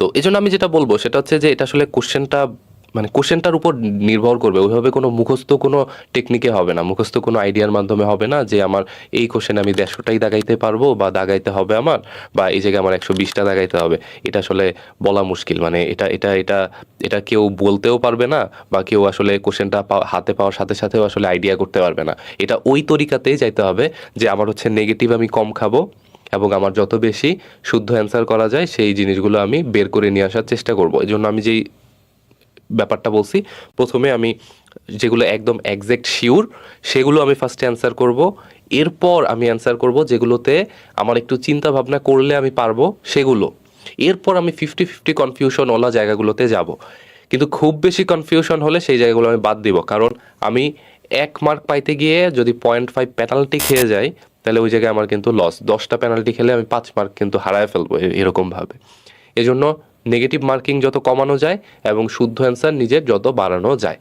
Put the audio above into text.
তো এজন্য আমি যেটা বলবো সেটা হচ্ছে যে এটা আসলে কোশ্চেনটার উপর নির্ভর করবে। ওইভাবে কোনো মুখস্থ কোনো টেকনিকে হবে না, মুখস্থ কোনো আইডিয়ার মাধ্যমে হবে না যে আমার এই কোশ্চেন আমি 150টাই দাগাইতে পারবো বা দাগাইতে হবে আমার, বা এই জায়গায় আমার 120টা দাগাইতে হবে। এটা আসলে বলা মুশকিল, মানে এটা কেউ বলতেও পারবে না, বা কেউ আসলে কোশ্চেনটা হাতে পাওয়ার সাথে সাথেও আসলে আইডিয়া করতে পারবে না। এটা ওই তরিকাতেই যাইতে হবে যে আমার হচ্ছে নেগেটিভ আমি কম খাবো, এবং আমার যত বেশি শুদ্ধ অ্যান্সার করা যায় সেই জিনিসগুলো আমি বের করে নিয়ে আসার চেষ্টা করব। এই জন্য আমি যেই ব্যাপারটা বলছি, প্রথমে আমি যেগুলো একদম একজ্যাক্ট শিওর সেগুলো আমি ফার্স্টে অ্যান্সার করব। এরপর আমি অ্যান্সার করব যেগুলোতে আমার একটু চিন্তা ভাবনা করলে আমি পারবো সেগুলো। এরপর আমি 50-50 কনফিউশন ওলা জায়গাগুলোতে যাব। কিন্তু খুব বেশি কনফিউশন হলে সেই জায়গাগুলো আমি বাদ দিব, কারণ আমি 1 মার্ক পাইতে গিয়ে যদি 0.5 পেনাল্টি খেয়ে যাই, তাহলে ওই জায়গায় আমার কিন্তু লস। 10টা পেনাল্টি খেলে আমি 5 মার্ক কিন্তু হারায় ফেলবো এরকমভাবে। এজন্য নেগেটিভ মার্কিং যত কমানো যায় এবং শুদ্ধ অ্যান্সার নিজের যত বাড়ানো যায়।